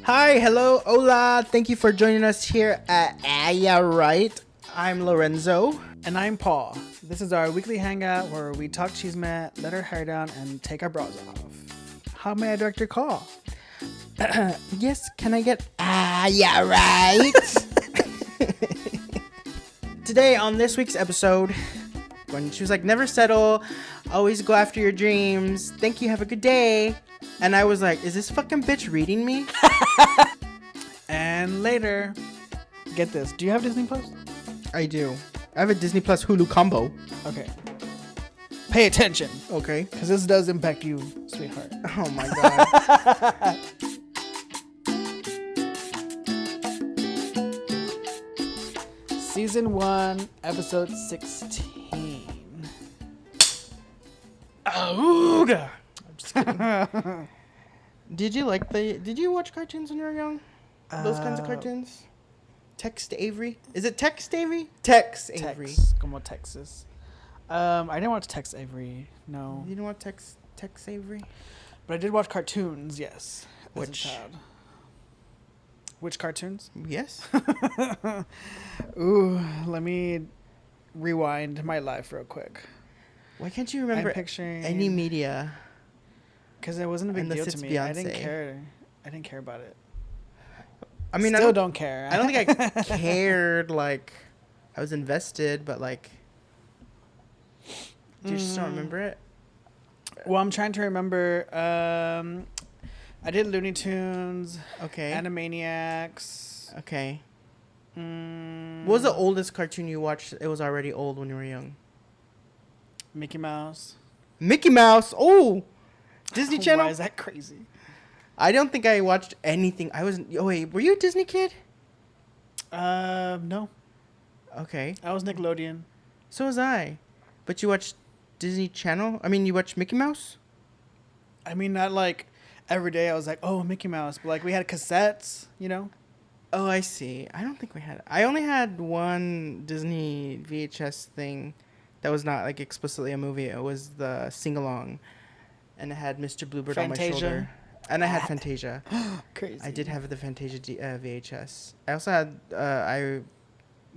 Hi, hello, hola. Thank you for joining us here at Yeah Right. I'm Lorenzo. And I'm Paul. This is our weekly hangout where we talk chisme, let our hair down, and take our bras off. How may I direct your call? Yes, can I get yeah right? Today on this week's episode, when she was like, never settle, always go after your dreams. Thank you, have a good day. And I was like, is this fucking bitch reading me? And later, get this. Do you have Disney Plus? I do. I have a Disney Plus Hulu combo. Okay. Pay attention, Okay. because this does impact you, sweetheart. Oh my god. Season 1, Episode 16. Oh, God. I'm just kidding. Did you watch cartoons when you were young? Those kinds of cartoons? Text Avery? Is it Text Avery? Tex Avery. Tex, como Texas. I didn't watch Tex Avery, no. You know what Tex Avery? But I did watch cartoons, yes. As a Which? child. Which cartoons? Yes. Ooh, let me rewind my life real quick. Why can't you remember I'm picturing any media? because it wasn't a big Unless deal it's to me. I didn't Beyonce. care. I didn't care about it. I mean, Still don't care. I don't think I cared. Like, I was invested, but like, do you just don't remember it? Well, I'm trying to remember. I did Looney Tunes, Okay. Animaniacs. Okay. Mm, What was the oldest cartoon you watched? It was already old when you were young. Mickey Mouse. Mickey Mouse. Oh, Disney Channel. Why is that crazy? I don't think I watched anything. Oh wait, were you a Disney kid? No. Okay, I was Nickelodeon. so was I. But you watched Disney Channel? I mean, you watched Mickey Mouse? I mean, not like every day I was like, oh, Mickey Mouse. But like we had cassettes, you know? Oh, I see. I don't think we had. I only had one Disney VHS thing that was not like explicitly a movie. It was the sing along, and it had Mr. Bluebird on my Fantasia. shoulder. And I had Fantasia. Crazy. I did have the Fantasia VHS. I also had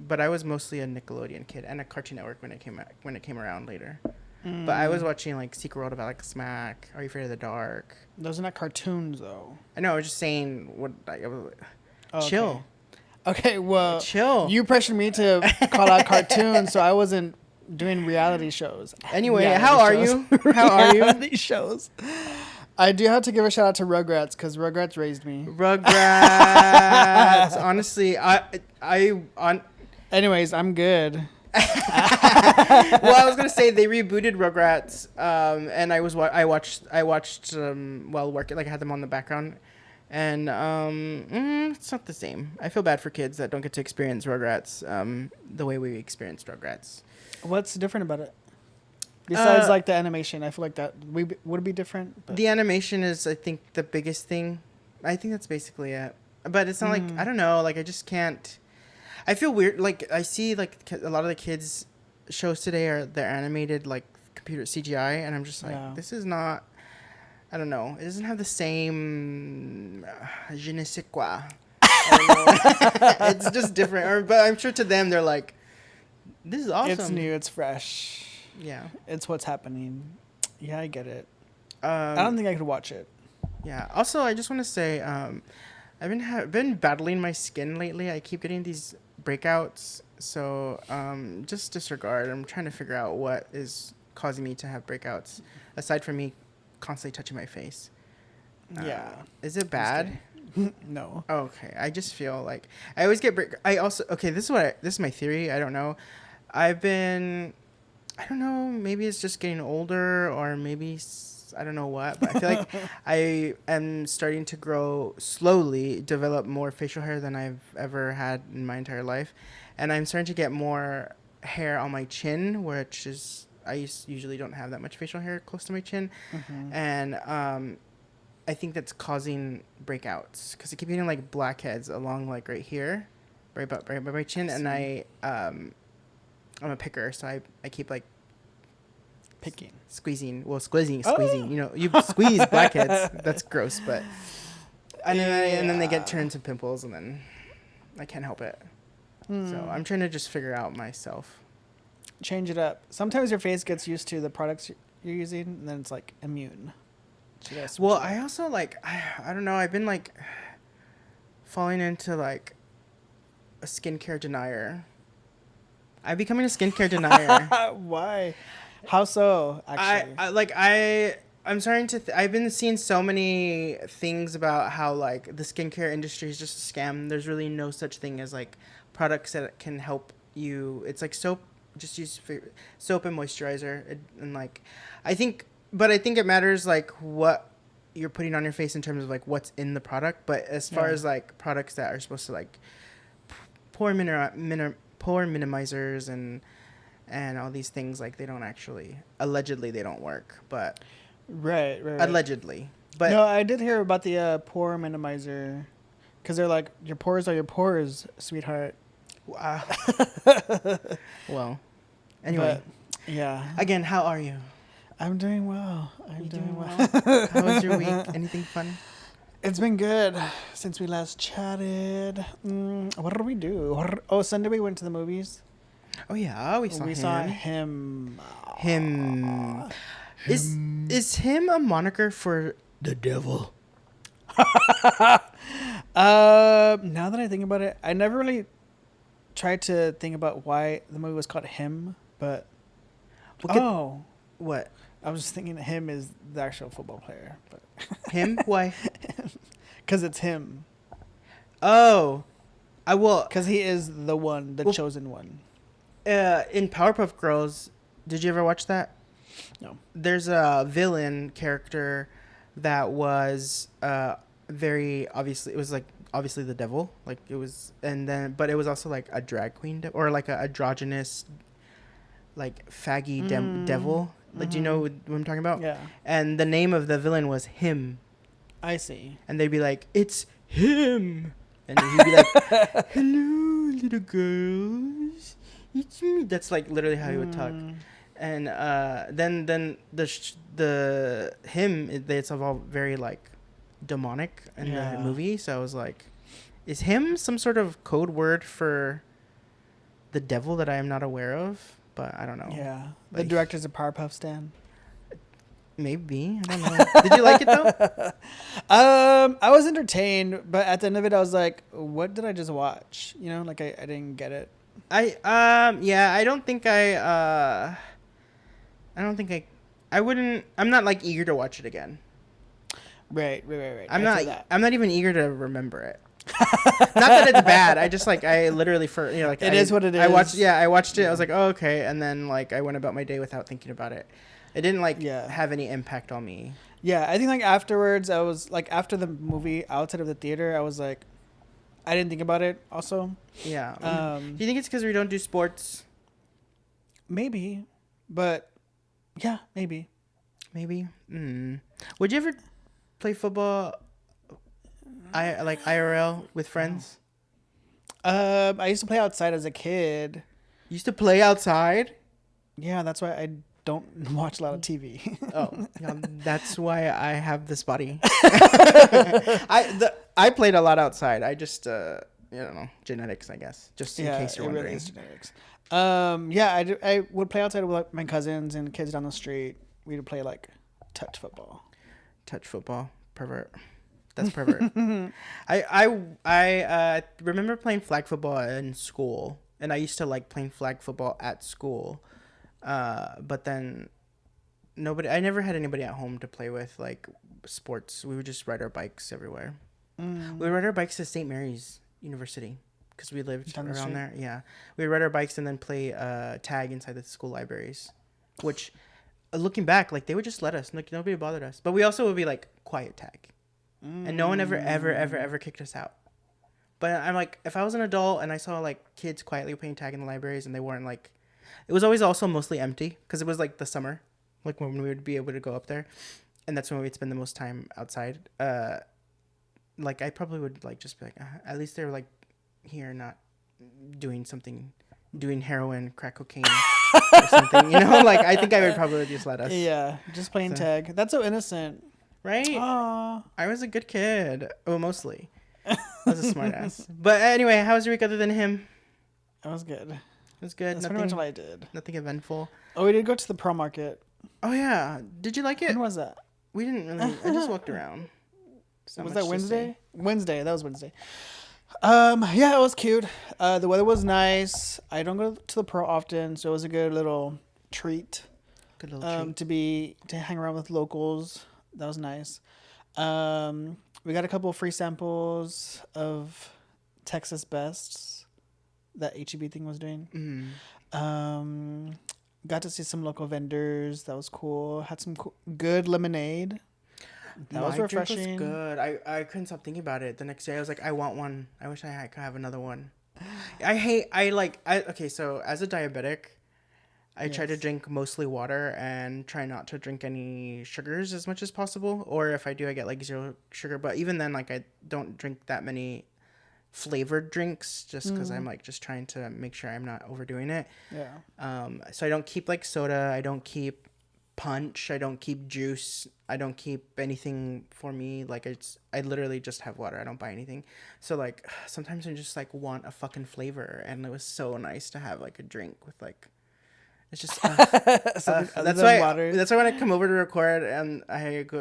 but I was mostly a Nickelodeon kid and a Cartoon Network when it came around later. But I was watching like Secret World of Alex Mack. Are You Afraid of the Dark? Those are not cartoons, though. I know. I was just saying what. I was, Oh, okay. chill. Okay, well, Chill. you pressured me to call out cartoons, so I wasn't doing reality shows. Anyway, Reality how are shows. you? How are you? Reality shows. I do have to give a shout out to Rugrats because Rugrats raised me. Rugrats. Honestly, on. Anyways, I'm good. Well, I was gonna say they rebooted Rugrats, and I watched while working. Like I had them on the background, and it's not the same. I feel bad for kids that don't get to experience Rugrats the way we experienced Rugrats. What's different about it? Besides, like the animation, I feel like that would be different. But. The animation is, I think, the biggest thing. I think that's basically it. But it's not like, I don't know, like I just can't. I feel weird. Like I see like a lot of the kids shows today they're animated like computer CGI, and I'm just like, this is not. I don't know. It doesn't have the same je ne sais quoi. It's just different. But I'm sure to them they're like, this is awesome. It's new. It's fresh. Yeah. It's what's happening. Yeah, I get it. I don't think I could watch it. Yeah. Also, I just want to say, I've been battling my skin lately. I keep getting these breakouts. So just disregard. I'm trying to figure out what is causing me to have breakouts, aside from me constantly touching my face. Yeah. Is it bad? No. Okay. I just feel like I always get this is my theory. I don't know. I don't know, maybe it's just getting older, or maybe I don't know what, but I feel like I am starting to develop more facial hair than I've ever had in my entire life. And I'm starting to get more hair on my chin, which is, usually don't have that much facial hair close to my chin. Mm-hmm. And I think that's causing breakouts, because I keep getting like blackheads along like right here, right by my chin. And I'm a picker, so I keep like picking, squeezing. You know, you squeeze blackheads. That's gross, but and then they get turned into pimples, and then I can't help it. Hmm. So I'm trying to just figure out myself. Change it up. Sometimes your face gets used to the products you're using, and then it's like immune. So you gotta switch Well, it up. I also like I don't know. I've been like falling into like a skincare denier. I'm becoming a skincare denier. Why? How so? Actually, I'm starting to. I've been seeing so many things about how like the skincare industry is just a scam. There's really no such thing as like products that can help you. It's like soap. Just use soap and moisturizer, and like, I think it matters like what you're putting on your face in terms of like what's in the product. But as far as like products that are supposed to like pore minimizers and all these things, like they don't actually, allegedly they don't work, but right. allegedly. But No, I did hear about the pore minimizer, because they're like, your pores are your pores, sweetheart. well, anyway, But, yeah. again, how are you? I'm doing well. You doing well? How was your week? Anything fun? It's been good since we last chatted. What did we do? Oh, Sunday we went to the movies. Oh yeah, we saw him. Him. Is him a moniker for the devil? Now that I think about it, I never really tried to think about why the movie was called Him, but What? I was just thinking him is the actual football player, but Him? Why? because it's him, Oh, I will. because he is the one, the chosen one. In Powerpuff Girls, did you ever watch that? No. There's a villain character that was very obviously, it was like obviously the devil, like it was, and then but it was also like a drag queen or like a androgynous like faggy devil. Like, do you know what I'm talking about? Yeah, And the name of the villain was Him, I see. and they'd be like, "It's him," and he'd be like, "Hello, little girls, it's me." That's like literally how he would talk. And then the him, it's all very like demonic in the movie. So I was like, is him some sort of code word for the devil that I am not aware of? But I don't know. Yeah, the Like, director's a Powerpuff Stan. maybe, I don't know. Did you like it though? I was entertained, but at the end of it, I was like, "What did I just watch?" You know, like I didn't get it. Yeah, I don't think I wouldn't. I'm not like eager to watch it again. Right. I'm I not. feel that. I'm not even eager to remember it. Not that it's bad. I just like I literally like It is what it I watched. is. Yeah, I watched it. I was like, oh, okay, and then like I went about my day without thinking about it. It didn't like have any impact on me. Yeah, I think like afterwards, I was like after the movie, outside of the theater, I was like, I didn't think about it. Also, Yeah. Do you think it's because we don't do sports? maybe, but yeah, maybe. Maybe. Would you ever play football? I like IRL with friends. I used to play outside as a kid. You used to play outside. Yeah, that's why I don't watch a lot of TV. Oh, yeah, that's why I have this body. I played a lot outside. I just you don't know, genetics, I guess. Just in case you're wondering. Really is genetics. Yeah, I would play outside with like my cousins and kids down the street. We'd play like touch football. Touch football, pervert. That's pervert. I remember playing flag football in school, and I used to like playing flag football at school. But then I never had anybody at home to play with like sports. We would just ride our bikes everywhere. We would ride our bikes to St. Mary's University because we lived Down the around street? there. Yeah, we would ride our bikes and then play tag inside the school libraries, which looking back, like they would just let us. Like nobody bothered us. But we also would be like quiet tag, and no one ever kicked us out. But I'm like, if I was an adult and I saw like kids quietly playing tag in the libraries and they weren't like, it was always also mostly empty because it was like the summer, like when we would be able to go up there, and that's when we'd spend the most time outside. Like I probably would like just be like, at least they're like here, not doing something, doing heroin, crack cocaine, or something. You know, like I think I would probably just let us. Yeah, just playing tag. That's so innocent. right? Aw. I was a good kid. Oh, mostly. I was a smart ass. But anyway, how was your week other than him? That was good. It was good. That's pretty much all I did. Nothing eventful. Oh, we did go to the Pearl Market. Oh yeah. Did you like it? When was that? We didn't really. I just walked around. Was that Wednesday? Wednesday. That was Wednesday. Yeah, it was cute. The weather was nice. I don't go to the Pearl often, so it was a good little treat. Good little treat. To hang around with locals. That was nice. We got a couple of free samples of Texas Bests that HEB thing was doing. Got to see some local vendors. That was cool. Had some good lemonade. That was refreshing. Drink was good. I couldn't stop thinking about it. The next day, I was like, I want one. I wish I could have another one. Okay, so as a diabetic, I try to drink mostly water and try not to drink any sugars as much as possible. Or if I do, I get like 0 sugar. But even then, like I don't drink that many flavored drinks just because I'm like just trying to make sure I'm not overdoing it. Yeah. So I don't keep like soda. I don't keep punch. I don't keep juice. I don't keep anything for me. Like I literally just have water. I don't buy anything. So like sometimes I just like want a fucking flavor, and it was so nice to have like a drink with like. It's just that's why water. That's why when I come over to record and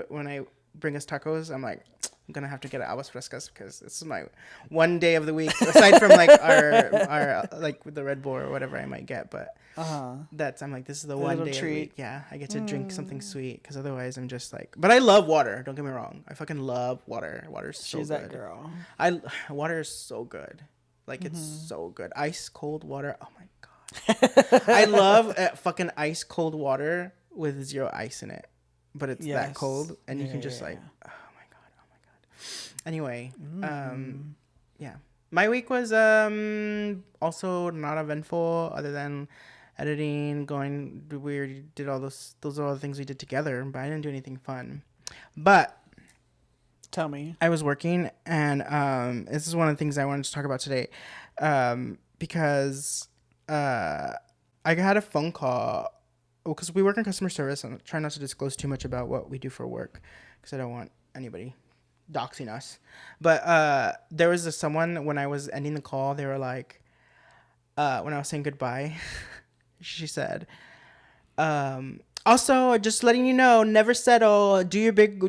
when I bring us tacos, I'm like, I'm gonna have to get aguas frescas because this is my one day of the week aside from like our like the Red Bull or whatever I might get, but I'm like, this is the one day of the week. Yeah, I get to drink something sweet because otherwise I'm just like, but I love water. Don't get me wrong, I fucking love water. Water's so She's good. That girl. Water is so good. Like it's so good. Ice cold water. Oh my god. I love fucking ice cold water with 0 ice in it, but it's that cold, and you can just oh my god. Anyway, yeah, my week was also not eventful other than editing, we did all those are all the things we did together, but I didn't do anything fun. But tell me, I was working, and this is one of the things I wanted to talk about today, because I had a phone call because we work in customer service, and I try not to disclose too much about what we do for work because I don't want anybody doxing us. But there was someone, when I was ending the call, they were like, when I was saying goodbye, she said, also, just letting you know, never settle. Not do your big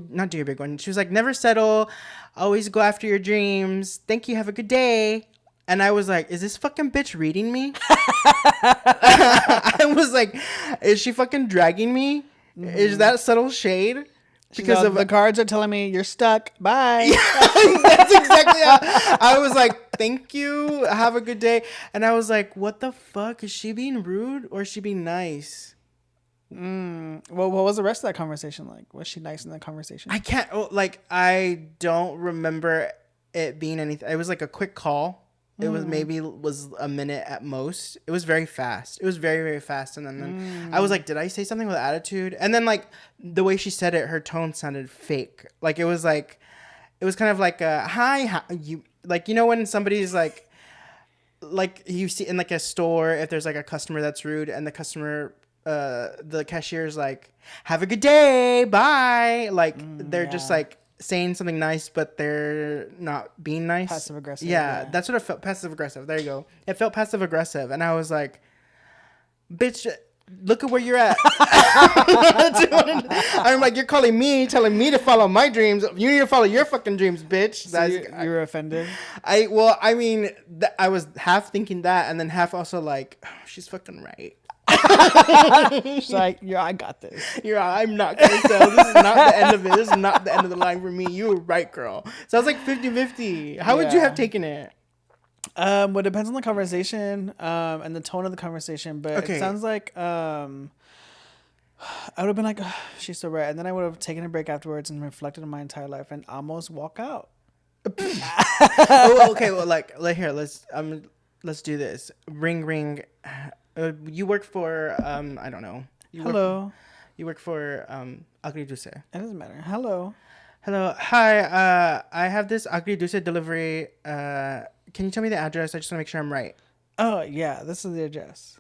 one. She was like, never settle. Always go after your dreams. Thank you. Have a good day. And I was like, is this fucking bitch reading me? I was like, is she fucking dragging me? Is that subtle shade? Because of the cards are telling me you're stuck. Bye. That's exactly how I was like, thank you. Have a good day. And I was like, what the fuck? Is she being rude or is she being nice? Well, what was the rest of that conversation like? Was she nice in that conversation? I don't remember it being anything. It was like a quick call. It was maybe a minute at most. It was very fast. It was very, very fast. And then I was like, did I say something with attitude? And then like the way she said it, her tone sounded fake. Like it was kind of like a hi, how, you like, you know, when somebody's like you see in like a store, if there's like a customer that's rude and the cashier's like, have a good day, bye. Like they're just like saying something nice, but they're not being nice. Passive aggressive. Yeah, that's what it felt. Passive aggressive. There you go. It felt passive aggressive, and I was like, "Bitch, look at where you're at." I'm like, you're telling me to follow my dreams. You need to follow your fucking dreams, bitch. So you were offended. I mean, I was half thinking that, and then half also like, oh, she's fucking right. She's like, yeah, I got this. I'm not gonna sell. This is not the end of it. This is not the end of the line for me. You were right, girl. So I was like 50-50. How would you have taken it? Well, it depends on the conversation and the tone of the conversation, but it sounds like I would have been like, oh, she's so right, and then I would have taken a break afterwards and reflected on my entire life and almost walk out. Oh, okay. Well, here, let's do this. Ring. You work for I don't know. Hello. You work for Agridulce. It doesn't matter. Hello. Hi. I have this Agridulce delivery. Can you tell me the address? I just want to make sure I'm right. Oh yeah, this is the address.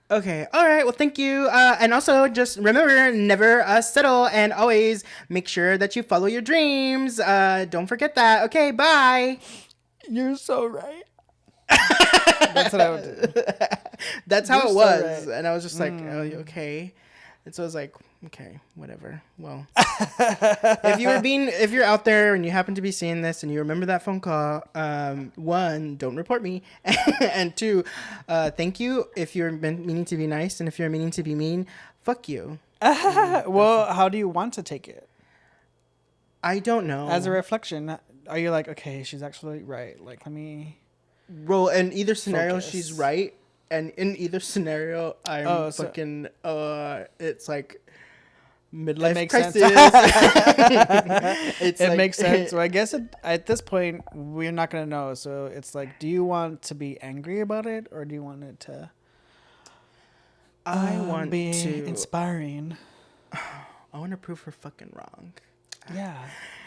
Okay. All right. Well, thank you. And also, just remember, never settle, and always make sure that you follow your dreams. Don't forget that. Okay. Bye. You're so right. That's what I would do. That's how You're it so was, right. and I was just like, oh, okay. And so I was like, okay, whatever. Well, if you're out there and you happen to be seeing this and you remember that phone call, one, don't report me, and two, thank you if you're meaning to be nice, and if you're meaning to be mean, fuck you. Well, how do you want to take it? I don't know. As a reflection, are you like, okay, she's actually right? Like, let me. Well, in either scenario, Focus. she's right, and in either scenario, I'm fucking. It's like midlife crisis. It makes sense. Well, I guess at this point we're not gonna know. So it's like, do you want to be angry about it, or do you want it to? I want be to inspiring. I want to prove her fucking wrong. Yeah.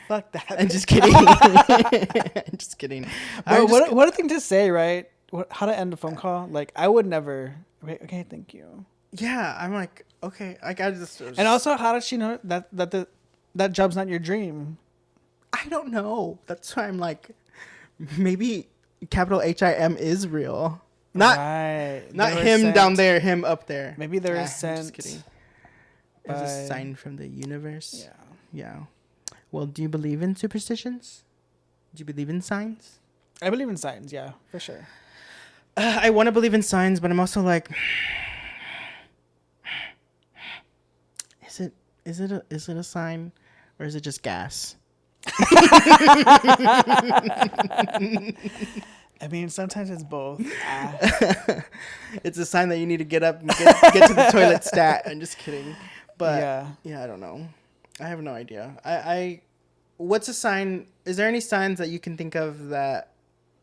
Fuck that. I'm just kidding. I'm just kidding. Bro, what a thing to say, right? How to end a phone call? Like, I would never. Okay, thank you. Yeah, I'm like, okay, I got this. And also, how does she know that job's not your dream? I don't know. That's why I'm like, maybe capital HIM is real. Not him sent down there, him up there. Maybe there is sent. I'm just kidding. It was a sign from the universe. Yeah. Yeah. Well, do you believe in superstitions? Do you believe in signs? I believe in signs, yeah, for sure. I want to believe in signs, but I'm also like, is it a sign, or is it just gas? I mean, sometimes it's both. It's a sign that you need to get up and get to the toilet stat. I'm just kidding. But yeah, I don't know. I have no idea. What's a sign? Is there any signs that you can think of that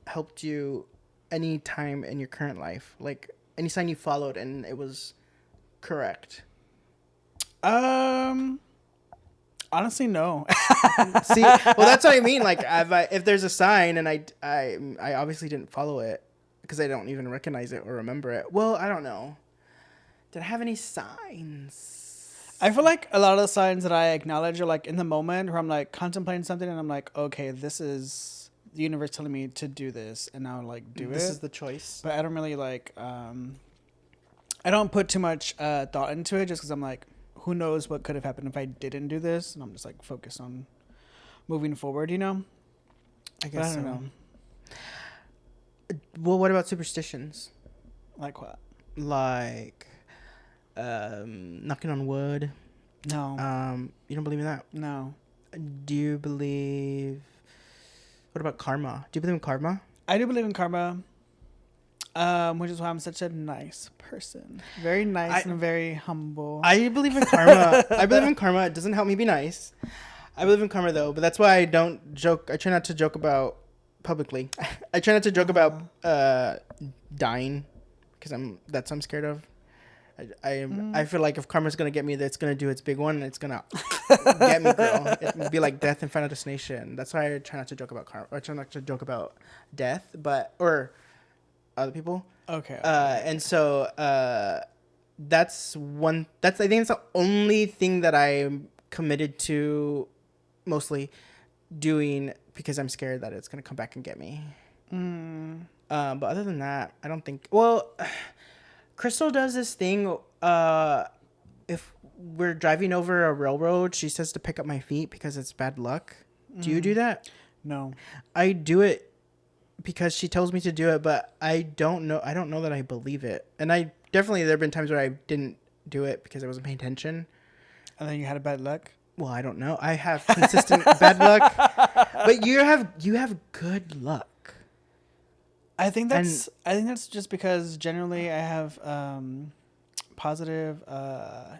helped you any time in your current life? Like any sign you followed and it was correct? Honestly, no. See, well, that's what I mean. Like, if there's a sign and I obviously didn't follow it because I don't even recognize it or remember it. Well, I don't know. Did I have any signs? I feel like a lot of the signs that I acknowledge are like in the moment where I'm like contemplating something and I'm like, okay, this is the universe telling me to do this, and now like do this it. This is the choice. But I don't really like. I don't put too much thought into it just because I'm like, who knows what could have happened if I didn't do this, and I'm just like focused on moving forward, you know. I guess I don't know. Well, what about superstitions? Like what? Like knocking on wood. No. You don't believe in that? No. Do you believe? What about karma? Do you believe in karma? I do believe in karma. Which is why I'm such a nice person. Very nice and very humble. I believe in karma. I believe in karma. It doesn't help me be nice. I believe in karma though, but that's why I don't joke. I try not to joke about publicly. I try not to joke about dying because I'm scared of. I feel like if karma's gonna get me, it's gonna do its big one, and it's gonna get me, girl. It'd be like death in Final Destination. That's why I try not to joke about karma. I try not to joke about death, or other people. Okay. And so that's one. I think it's the only thing that I'm committed to, mostly doing because I'm scared that it's gonna come back and get me. But other than that, I don't think. Well, Crystal does this thing. If we're driving over a railroad, she says to pick up my feet because it's bad luck. Do you do that? No. I do it because she tells me to do it, but I don't know that I believe it. And I definitely, there have been times where I didn't do it because I wasn't paying attention. And then you had a bad luck? Well, I don't know. I have consistent bad luck, but you have good luck. I think that's just because generally I have positive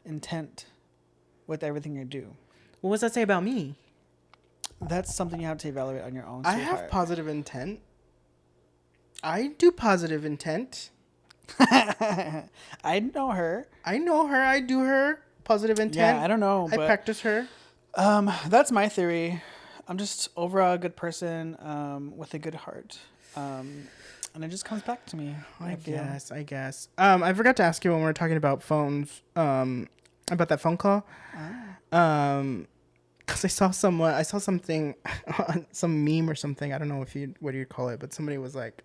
intent with everything I do. What does that say about me? That's something you have to evaluate on your own. I have positive intent. I do positive intent. I know her. I do her. Positive intent. Yeah, I don't know. I practice her. That's my theory. I'm just overall a good person with a good heart. And it just comes back to me. I guess. I forgot to ask you when we were talking about phones, about that phone call. Because I saw something, some meme or something. I don't know what do you call it, but somebody was like,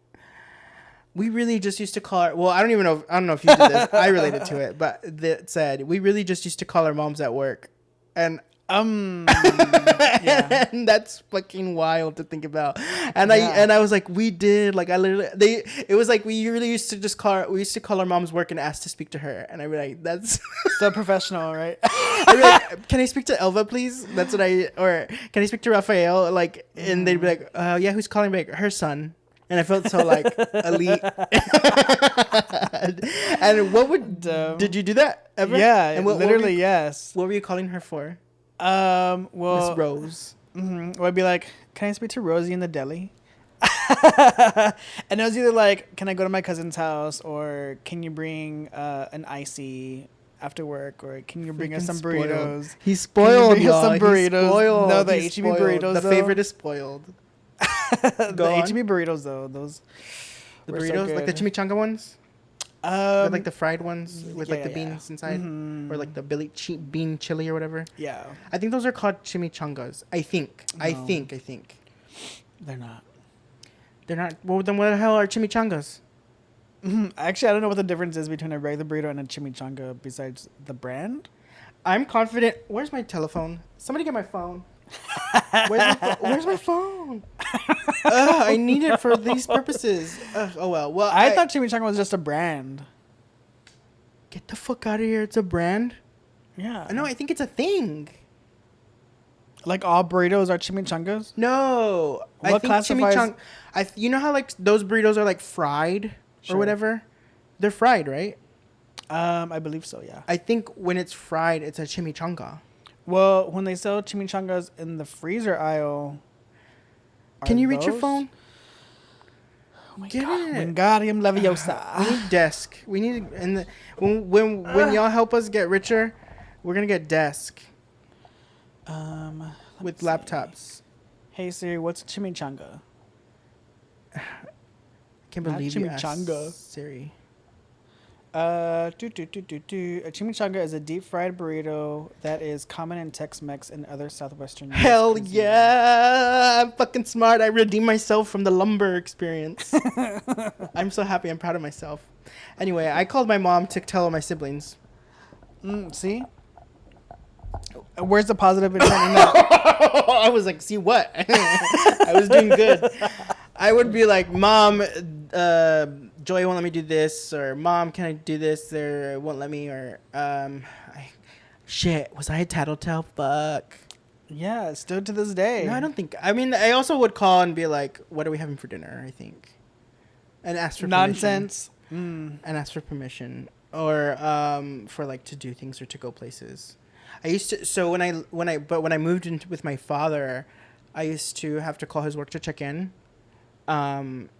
we really just used to call our, well, I don't know if you did this. I related to it, but it said, we really just used to call our moms at work. And yeah. And that's fucking wild to think about. And I was like, we did, like, it was like, we really used to call our mom's work and ask to speak to her. And I'd be like, that's so professional, right? I'd be like, can I speak to Elva, please? That's what or can I speak to Raphael? Like, and they'd be like, yeah, who's calling back? Her son. And I felt so like elite. And did you do that ever? Yeah, and literally, yes. What were you calling her for? Well, Miss Rose. Mm-hmm. Well, I'd be like, can I speak to Rosie in the deli? And it was either like, can I go to my cousin's house, or can you bring an icy after work, or can you bring us some burritos? He's spoiled, y'all. Some burritos. He's spoiled. No, the HEB burritos. The favorite is spoiled. The HEB burritos, though, those. The burritos, so like the chimichanga ones. With like the fried ones with like the beans inside, or like the bean chili or whatever. Yeah, I think those are called chimichangas. I think. They're not. They're not. Well, then what the hell are chimichangas? Actually, I don't know what the difference is between a regular burrito and a chimichanga besides the brand. I'm confident. Where's my telephone? Somebody get my phone. Where's my phone? I need it for these purposes. Oh well. Well, I thought chimichanga was just a brand. Get the fuck out of here! It's a brand. Yeah. No, I think it's a thing. Like all burritos are chimichangas? No. What I think classifies? you know how like those burritos are like fried or whatever? They're fried, right? I believe so, yeah. I think when it's fried, it's a chimichanga. Well, when they sell chimichangas in the freezer aisle... Can you reach your phone? Oh my God. Wingardium Leviosa. We need desk. We need... When y'all help us get richer, we're going to get desk. With laptops. Hey Siri, what's a chimichanga? I can't believe you asked Siri. A chimichanga is a deep fried burrito that is common in Tex-Mex and other southwestern US Hell cuisine. yeah! I'm fucking smart. I redeemed myself from the lumber experience. I'm so happy. I'm proud of myself. Anyway, I called my mom to tell my siblings. See? Where's the positive intent in that? I was like, see what? I was doing good. I would be like, Mom, Joy won't let me do this, or Mom, can I do this? Or won't let me, or shit, was I a tattletale? Fuck. Yeah, still to this day. No, I don't think. I mean, I also would call and be like, what are we having for dinner? I think, and ask for nonsense. And ask for permission, or for like to do things or to go places. I used to. So when I moved in with my father, I used to have to call his work to check in, and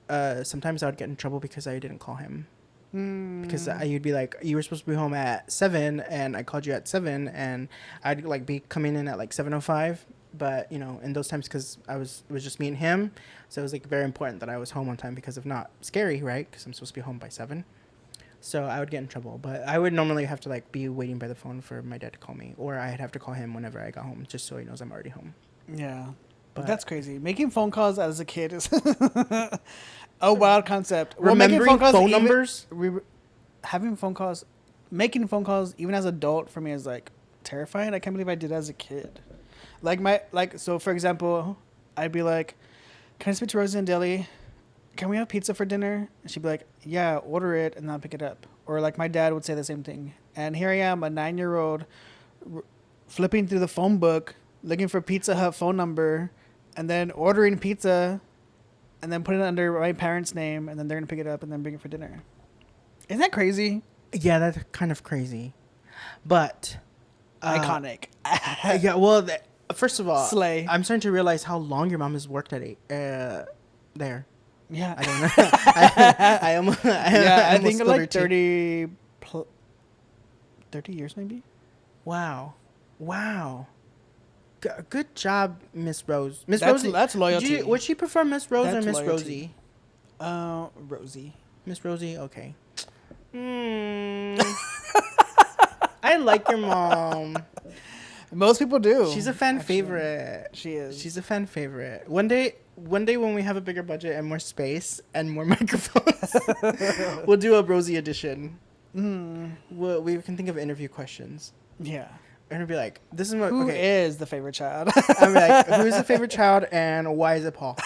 sometimes I would get in trouble because I didn't call him. Because you'd be like, you were supposed to be home at 7, and I called you at 7, and I'd like be coming in at like 7:05. But you know, in those times, because it was just me and him, so it was like very important that I was home on time, because if not, scary, right? Because I'm supposed to be home by 7. So I would get in trouble, but I would normally have to like be waiting by the phone for my dad to call me, or I'd have to call him whenever I got home, just so he knows I'm already home. Yeah, but that's crazy. Making phone calls as a kid is a wild concept. Remembering phone numbers, having phone calls, making phone calls, even as an adult, for me is like terrifying. I can't believe I did it as a kid. So for example, I'd be like, "Can I speak to Rosie in Deli? Can we have pizza for dinner?" And she'd be like, "Yeah, order it and I'll pick it up." Or like my dad would say the same thing. And here I am, a 9-year-old, flipping through the phone book, looking for Pizza Hut phone number, and then ordering pizza, and then putting it under my parents' name, and then they're gonna pick it up and then bring it for dinner. Isn't that crazy? Yeah, that's kind of crazy, but iconic. Yeah, well, first of all, slay. I'm starting to realize how long your mom has worked at there. Yeah, I don't know. I think like 30 years maybe. Wow. Good job, Miss Rose. That's loyalty. Would she prefer Miss Rose or Miss loyalty. Rosie? Rosie. Miss Rosie. Okay. Mm. I like your mom. Most people do. She's a fan favorite. She is. She's a fan favorite. One day when we have a bigger budget and more space and more microphones, we'll do a Rosie edition. We can think of interview questions. Yeah. And it'll be like, this is what... Who is the favorite child? I'll be like, who is the favorite child and why is it Paul?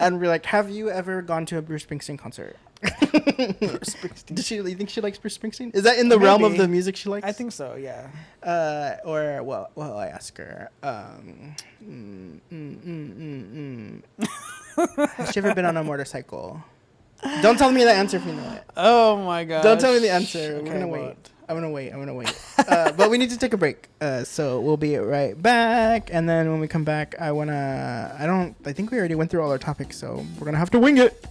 And we're like, have you ever gone to a Bruce Springsteen concert? Bruce Springsteen. You think she likes Bruce Springsteen? Is that in the realm of the music she likes? I think so, yeah. I ask her. Has she ever been on a motorcycle? Don't tell me the answer if you know it. Oh my god. Don't tell me the answer. Okay, We're gonna wait. I'm gonna wait. But we need to take a break. So we'll be right back. And then when we come back, I think we already went through all our topics, so we're gonna have to wing it.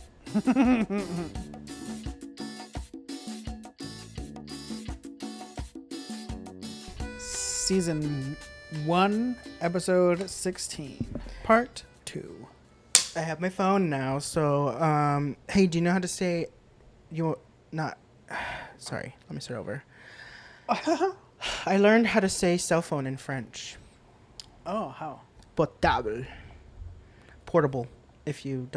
Season 1, episode 16, part 2. I have my phone now, so hey, do you know how to say sorry, let me start over. I learned how to say cell phone in French. Oh, how? Portable. Portable. If you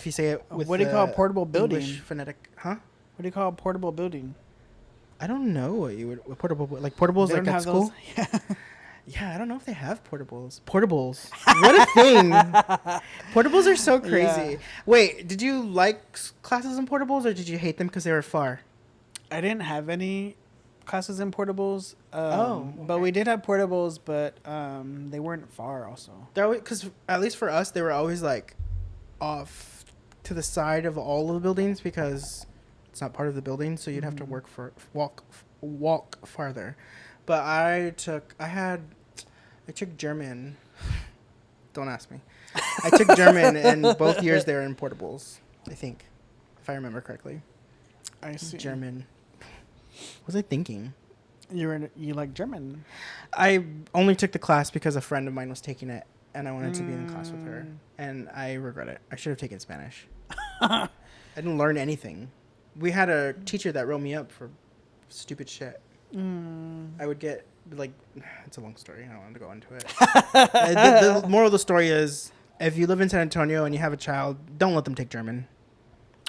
say it with what do you call a portable building? English phonetic, huh? What do you call a portable building? I don't know what you would portable like portables They like don't at have school. those? Yeah. Yeah, I don't know if they have portables. Portables. What a thing. Portables are so crazy. Yeah. Wait, did you like classes in portables or did you hate them because they were far? I didn't have any classes in portables. But okay. we did have portables, but they weren't far also. Because at least for us, they were always like off to the side of all of the buildings because it's not part of the building, so you'd have to walk farther. But I took German. Don't ask me. I took German, and both years they were in portables, I think, if I remember correctly. I see. German. What was I thinking? You like German? I only took the class because a friend of mine was taking it, and I wanted to be in the class with her, and I regret it. I should have taken Spanish. I didn't learn anything. We had a teacher that wrote me up for stupid shit. I would get, like, it's a long story. I don't want to go into it. The moral of the story is, if you live in San Antonio and you have a child, don't let them take German.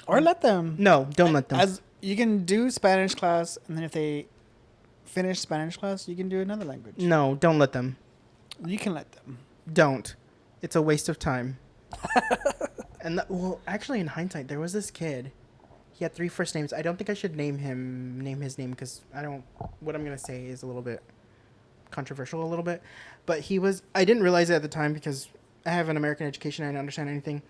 Or let them. No, don't let them. As you can do Spanish class, and then if they finish Spanish class, you can do another language. No, don't let them. You can let them. Don't. It's a waste of time. And actually, in hindsight, there was this kid. He had 3 first names. I don't think I should name his name because what I'm gonna say is a little bit controversial, a little bit. But I didn't realize it at the time because I have an American education. I didn't understand anything.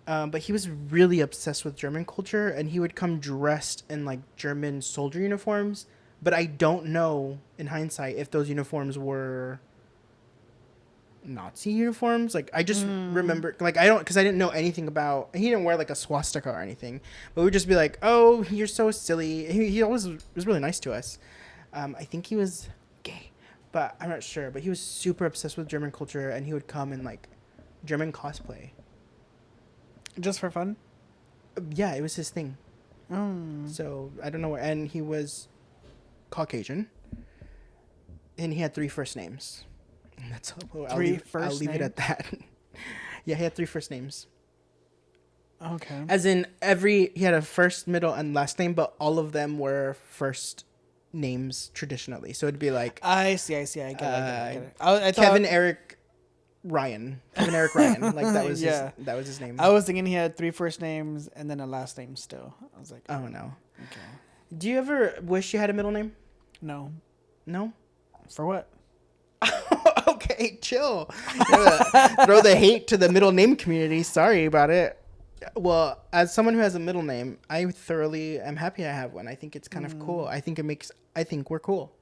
But he was really obsessed with German culture, and he would come dressed in like German soldier uniforms. But I don't know, in hindsight, if those uniforms were Nazi uniforms. Like, I just remember, like, because I didn't know anything about, he didn't wear like a swastika or anything, but we'd just be like, oh, you're so silly. He always was really nice to us. I think he was gay, but I'm not sure. But he was super obsessed with German culture, and he would come in like German cosplay. Just for fun? Yeah, it was his thing. So I don't know where, and he was Caucasian, and he had 3 first names. That's all. I'll leave it at that. Yeah, he had 3 first names. Okay. As in he had a first, middle, and last name, but all of them were first names traditionally. So it'd be like I see. I get it. I thought Kevin Eric Ryan. Like that was his name. I was thinking he had 3 first names and then a last name still. I was like, oh no. Okay. Do you ever wish you had a middle name? No. No? For what? Okay, chill. Throw the hate to the middle name community. Sorry about it. Well, as someone who has a middle name, I thoroughly am happy I have one. I think it's kind of cool. I think we're cool.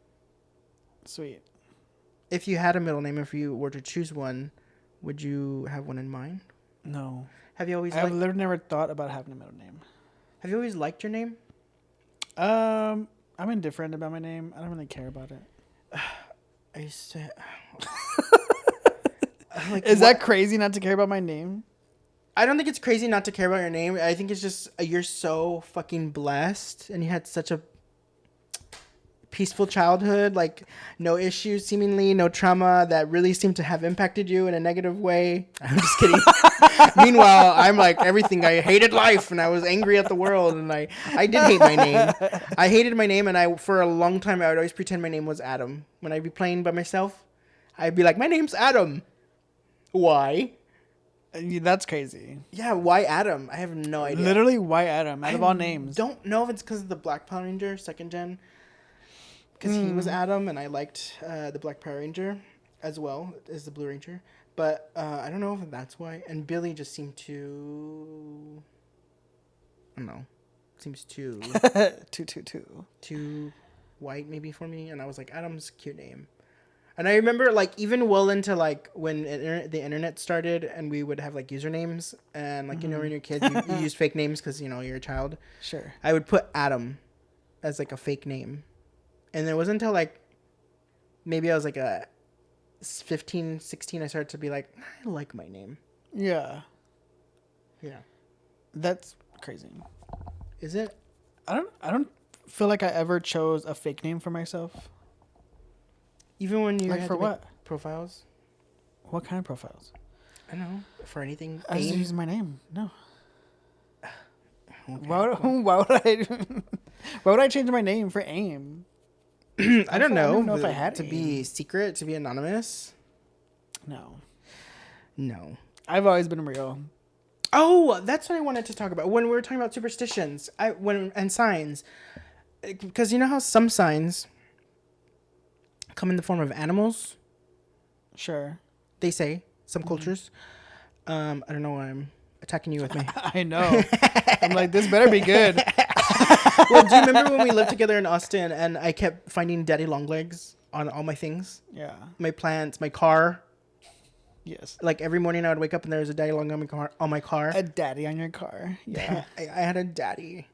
Sweet. If you had a middle name, if you were to choose one, would you have one in mind? No. Have you always I've literally never thought about having a middle name. Have you always liked your name? I'm indifferent about my name. I don't really care about it. I used to. Is that crazy not to care about my name? I don't think it's crazy not to care about your name. I think it's just you're so fucking blessed, and you had such a peaceful childhood, like no issues, seemingly no trauma that really seemed to have impacted you in a negative way. I'm just kidding. Meanwhile, I'm like everything. I hated life, and I was angry at the world, and I did hate my name. I hated my name, and I for a long time I would always pretend my name was Adam. When I'd be playing by myself, I'd be like, my name's Adam. Why? That's crazy. Yeah, why Adam? I have no idea. Literally, why Adam? Out of all names. Don't know if it's because of the Black Power Ranger, second gen. Because he was Adam, and I liked the Black Power Ranger as well as the Blue Ranger. But I don't know if that's why. And Billy just seemed too... I don't know. Seems too... Too white maybe for me. And I was like, Adam's a cute name. And I remember, like, even well into, like, when the internet started and we would have, like, usernames. And, like, you know, when you're a kid, you use fake names because, you know, you're a child. Sure. I would put Adam as, like, a fake name. And it wasn't until, like, maybe I was, like, a 15, 16, I started to be like, I like my name. Yeah. Yeah. That's crazy. Is it? I don't feel like I ever chose a fake name for myself. Even when you like had for to what? make profiles? What kind of profiles? I don't know. For anything? I just use my name. No. Okay. Why would I change my name for AIM? I don't know. I don't know if I had to AIM. be secret, to be anonymous. No. I've always been real. Oh, that's what I wanted to talk about when we were talking about superstitions. And signs, because you know how some signs come in the form of animals. Sure. They say some cultures. I don't know why I'm attacking you with me. I know. I'm like, this better be good. Well, do you remember when we lived together in Austin and I kept finding daddy long legs on all my things? Yeah. My plants, my car. Yes. Like every morning I would wake up and there was a daddy long on my car. A daddy on your car. Yeah. I had a daddy.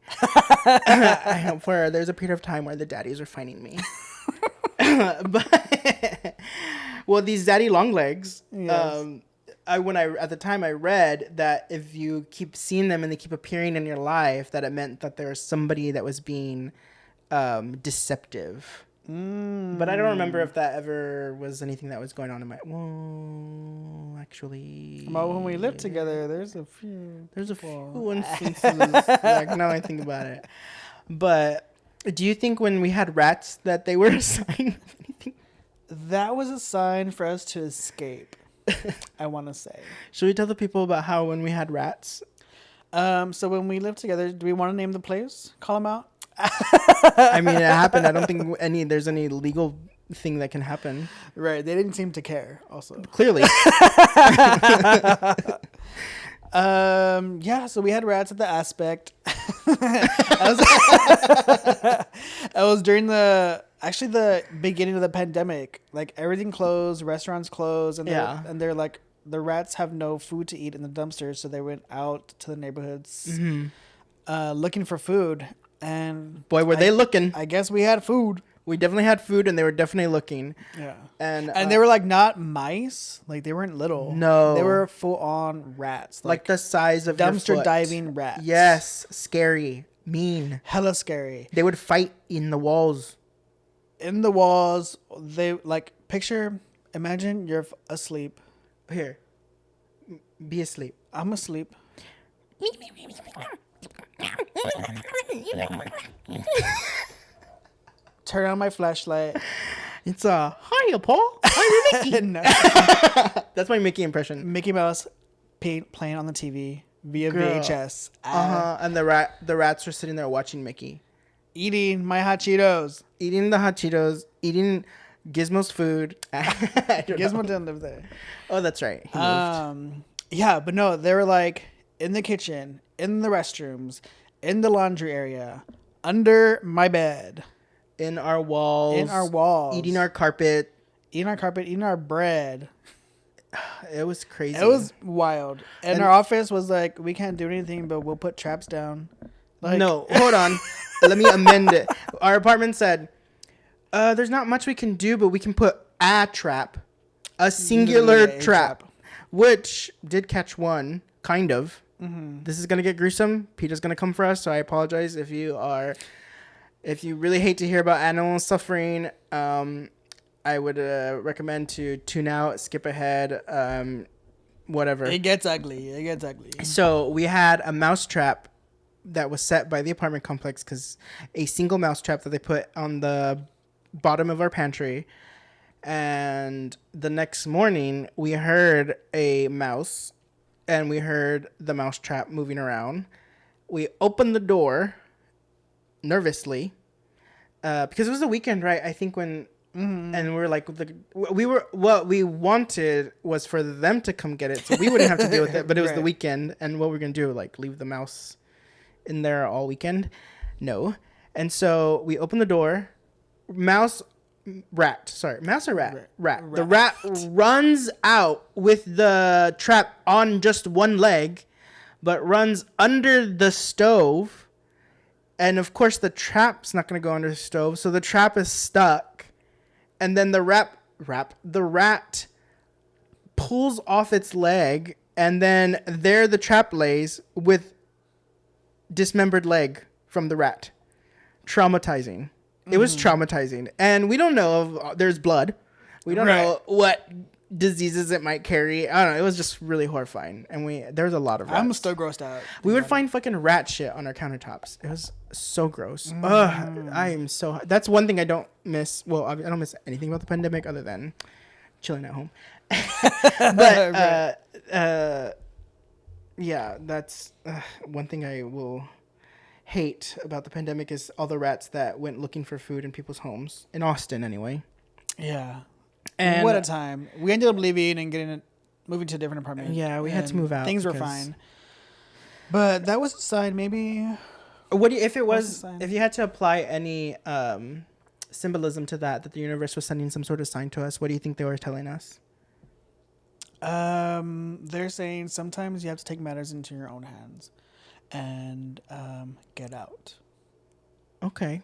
There's a period of time where the daddies were finding me. But well, these daddy long legs. Yes. At the time I read that if you keep seeing them and they keep appearing in your life, that it meant that there was somebody that was being deceptive. But I don't remember if that ever was anything that was going on in my. Well, actually. Well, when we lived together, there's a few instances. Like now I think about it. But do you think when we had rats that they were a sign of anything? That was a sign for us to escape. I want to say. Should we tell the people about how when we had rats? So when we lived together, do we want to name the place? Call them out? I mean, it happened. I don't think there's any legal thing that can happen. Right. They didn't seem to care also. Clearly. Yeah, so we had rats at the Aspect. I was during the beginning of the pandemic. Like everything closed, restaurants closed, and they're like the rats have no food to eat in the dumpsters, so they went out to the neighborhoods looking for food. And boy, were they looking. I guess we had food. We definitely had food, and they were definitely looking. Yeah. And they were like not mice. Like they weren't little. No. They were full on rats. Like the size of dumpster your foot. diving rats. Yes. Scary. Mean. Hella scary. They would fight in the walls. In the walls. They imagine you're asleep. Here. Be asleep. I'm asleep. Turn on my flashlight. It's hiya, Paul. I'm Mickey. No. That's my Mickey impression. Mickey Mouse playing on the TV via VHS. And the rats were sitting there watching Mickey. Eating my hot Cheetos. Eating the hot Cheetos. Eating Gizmo's food. Gizmo didn't live there. Oh, that's right. He moved. Yeah, but no, they were like in the kitchen, in the restrooms, in the laundry area, under my bed. In our walls. Eating our carpet. Eating our bread. It was crazy. It was wild. And our office was like, we can't do anything, but we'll put traps down. Like, no, hold on. Let me amend it. Our apartment said, there's not much we can do, but we can put a trap. A singular trap. Which did catch one. kind of. This is gonna get gruesome. Peter's gonna come for us, so I apologize if you really hate to hear about animal suffering. I would recommend to tune out, skip ahead, whatever. It gets ugly. So we had a mouse trap that was set by the apartment complex, because a single mouse trap that they put on the bottom of our pantry. And the next morning, we heard a mouse, and we heard the mouse trap moving around. We opened the door nervously because it was the weekend, right? I think when, and we're like, what we wanted was for them to come get it, so we wouldn't have to deal with it. But it was the weekend, and what we're gonna do, like leave the mouse in there all weekend? No. And so we opened the door. Mouse or rat? Rat. The rat runs out with the trap on just one leg, but runs under the stove. And of course, the trap's not going to go under the stove, so the trap is stuck. And then the rat pulls off its leg, and then there the trap lays with dismembered leg from the rat. Traumatizing. It was traumatizing. And we don't know if there's blood. We don't know what diseases it might carry. I don't know. It was just really horrifying. And there was a lot of rats. I'm still grossed out. We would find fucking rat shit on our countertops. It was so gross. Ugh, I am so... That's one thing I don't miss. Well, I don't miss anything about the pandemic other than chilling at home. But, yeah, that's one thing I will... hate about the pandemic is all the rats that went looking for food in people's homes in Austin anyway. Yeah. And what a time. We ended up leaving and moving to a different apartment. Yeah, we had to move out. Things were fine. But that was a sign, maybe. If you had to apply any symbolism to that the universe was sending some sort of sign to us, what do you think they were telling us? They're saying sometimes you have to take matters into your own hands and get out. Okay.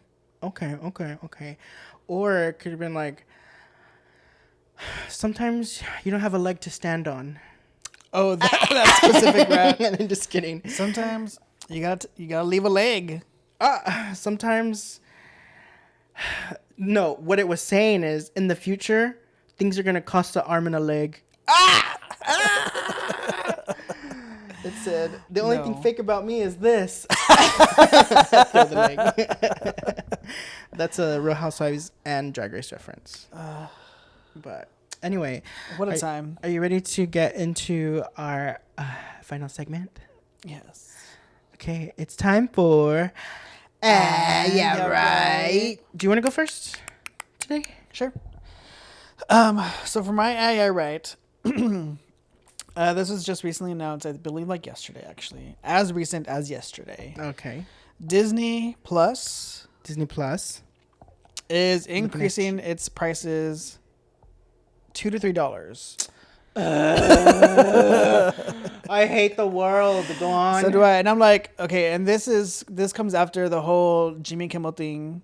Or it could have been like, sometimes you don't have a leg to stand on. Oh, that specific rat. I'm just kidding. Sometimes you gotta leave a leg. Sometimes. No, what it was saying is, in the future, things are gonna cost an arm and a leg. It said, the only thing fake about me is this. Throw the leg. That's a Real Housewives and Drag Race reference. But anyway. What a time. Are you ready to get into our final segment? Yes. Okay, it's time for... yeah, right. Do you want to go first today? Sure. So for my yeah, right... this was just recently announced, I believe, like yesterday, actually. As recent as yesterday. Okay. Disney Plus is increasing its prices $2 to $3. I hate the world. Go on. So do I. And I'm like, okay, and this comes after the whole Jimmy Kimmel thing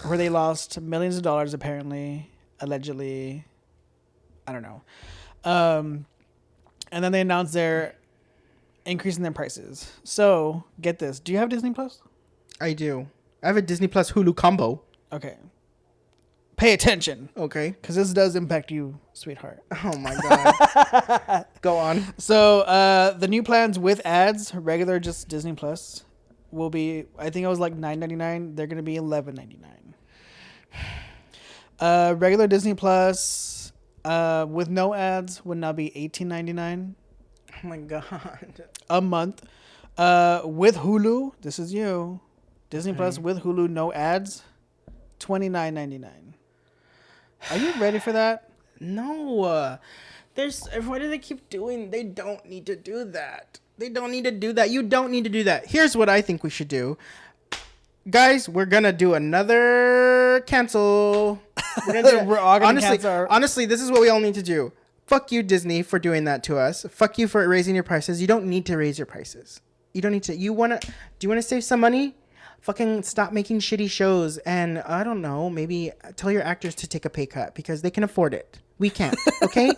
where they lost millions of dollars, apparently, allegedly. I don't know. And then they announced they're increasing their prices. So, get this. Do you have Disney Plus? I do. I have a Disney Plus Hulu combo. Okay. Pay attention. Okay. Because this does impact you, sweetheart. Oh, my God. Go on. So, the new plans with ads, regular just Disney Plus, will be, I think it was like $9.99. They're going to be $11.99. Regular Disney Plus... with no ads would now be $18.99. Oh my God. A month. With Hulu, this is you. Disney Plus with Hulu, no ads, $29.99. Are you ready for that? No. What do they keep doing? They don't need to do that. You don't need to do that. Here's what I think we should do. Guys, we're gonna do another cancel. We're all gonna honestly, this is what we all need to do. Fuck you, Disney, for doing that to us. Fuck you for raising your prices. You don't need to raise your prices. You don't need to. Do you want to save some money? Fucking stop making shitty shows, and I don't know, maybe tell your actors to take a pay cut because they can afford it. We can't. Okay.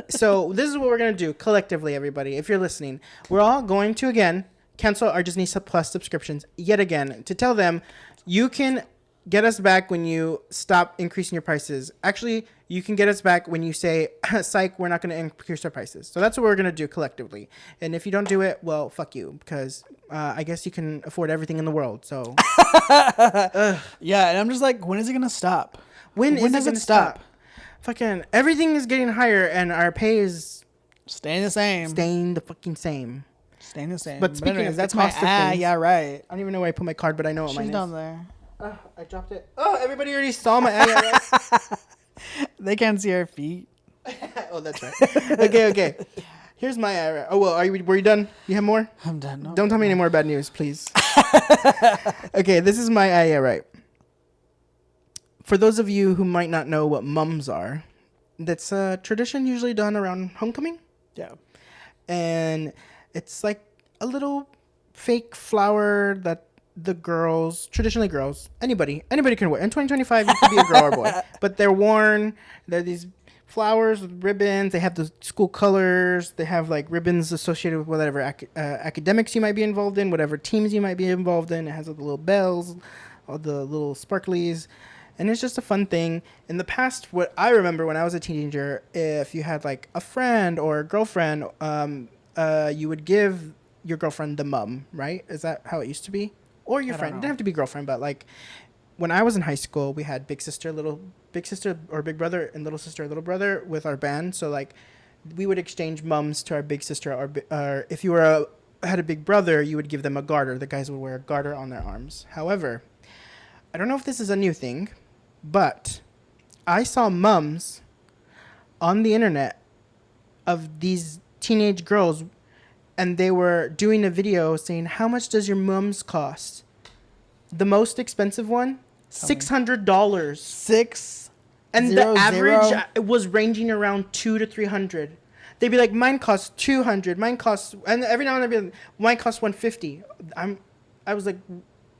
So this is what we're going to do collectively, everybody. If you're listening, we're all going to, again, cancel our Disney Plus subscriptions yet again to tell them you can get us back when you stop increasing your prices. Actually, you can get us back when you say, psych, we're not going to increase our prices. So that's what we're going to do collectively. And if you don't do it, well, fuck you, because I guess you can afford everything in the world. So yeah, and I'm just like, when is it going to stop? When does it stop? Fucking everything is getting higher and our pay is staying the same. Staying the fucking same. Staying the same. But speaking of that's the cost of things, yeah, right. I don't even know where I put my card, but I know what mine is. She's down there. Oh, I dropped it. Oh, everybody already saw my IRA. They can't see our feet. Oh, that's right. Okay. Here's my IRA. Oh, well, were you done? You have more? I'm done. No, don't tell me any more bad news, please. Okay, this is my IRA. For those of you who might not know what mums are, that's a tradition usually done around homecoming. Yeah. And it's like a little fake flower that the girls, traditionally girls, anybody can wear. In 2025, you could be a girl or boy. But they're worn. They're these flowers with ribbons. They have the school colors. They have like ribbons associated with whatever academics you might be involved in, whatever teams you might be involved in. It has all the little bells, all the little sparklies. And it's just a fun thing. In the past, what I remember when I was a teenager, if you had like a friend or a girlfriend, you would give your girlfriend the mum, right? Is that how it used to be? Or your friend. It didn't have to be girlfriend, but like when I was in high school, we had big sister or big brother and little sister or little brother with our band. So like we would exchange mums to our big sister or if you had a big brother, you would give them a garter. The guys would wear a garter on their arms. However, I don't know if this is a new thing, but I saw mums on the internet of these teenage girls, and they were doing a video saying, how much does your mums cost? The most expensive one, $600. And the average was ranging around $200 to $300. They'd be like, mine costs $200. Mine costs, and every now and then they'd be like, mine costs $150. I was like,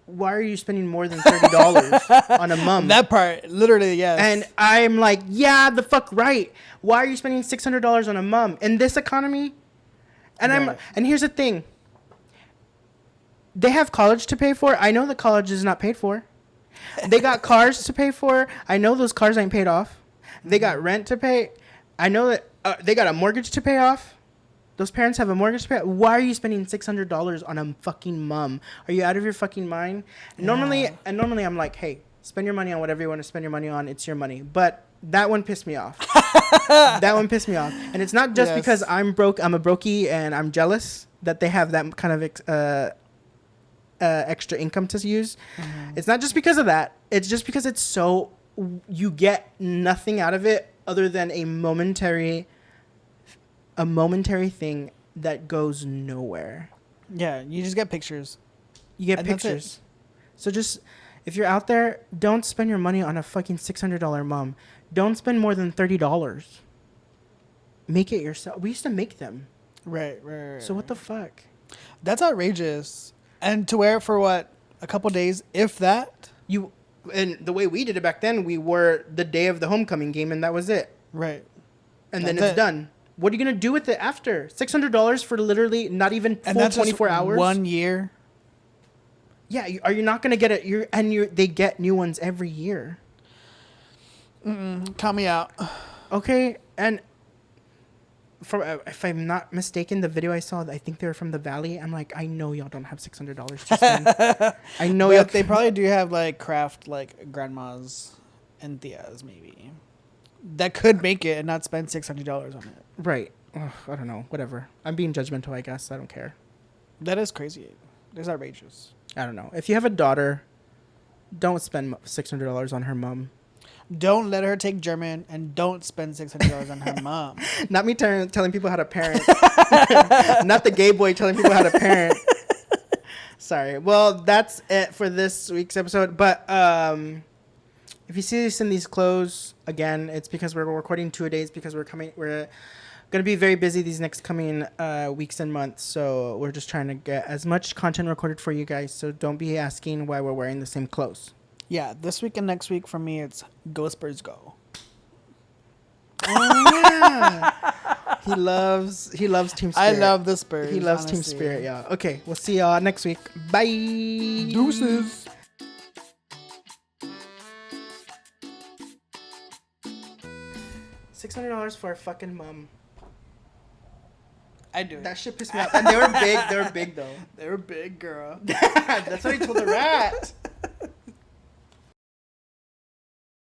why are you spending more than $30 on a mum? That part, literally, yes. And I'm like, yeah, the fuck right. Why are you spending $600 on a mum in this economy? And and here's the thing. They have college to pay for. I know the college is not paid for. They got cars to pay for. I know those cars ain't paid off. They got rent to pay. I know that they got a mortgage to pay off. Those parents have a mortgage to pay. Why are you spending $600 on a fucking mum? Are you out of your fucking mind? Yeah. Normally I'm like, hey, spend your money on whatever you want to spend your money on. It's your money. But that one pissed me off. And it's not just because I'm broke. I'm a brokey and I'm jealous that they have that kind of extra income to use. Mm-hmm. It's not just because of that. It's just because you get nothing out of it other than a momentary thing that goes nowhere. Yeah, you just get pictures. You get pictures. So just, if you're out there, don't spend your money on a fucking $600 mum. Don't spend more than $30. Make it yourself. We used to make them. Right. So what the fuck? That's outrageous. And to wear it for what? A couple days, if that? And the way we did it back then, we wore the day of the homecoming game and that was it. Right. And then it's done. What are you going to do with it after? $600 for literally not even full 24 hours? 1 year? Yeah. Are you not going to get it? They get new ones every year. Count me out. Okay. And if I'm not mistaken, the video I saw, I think they were from the Valley. I'm like, I know y'all don't have $600 to spend. I know y'all. They probably do have like craft like grandmas and tias maybe that could make it and not spend $600 on it. Right. Ugh, I don't know. Whatever. I'm being judgmental, I guess. I don't care. That is crazy. That's outrageous. I don't know. If you have a daughter, don't spend $600 on her mom. Don't let her take German and don't spend $600 on her mom. Not me telling people how to parent. Not the gay boy telling people how to parent. Sorry. Well, that's it for this week's episode. But if you see us in these clothes, again, it's because we're recording 2 days because we're going to be very busy these next coming weeks and months. So we're just trying to get as much content recorded for you guys. So don't be asking why we're wearing the same clothes. Yeah, this week and next week for me, it's Go Spurs Go. Yeah. He loves Team Spirit. I love the Spurs. He loves honestly. Team Spirit, yeah. Okay, we'll see y'all next week. Bye. Deuces. $600 for a fucking mum. I do it. That shit pissed me off. And they were big. They were big, though. They were big, girl. That's what I told the rat.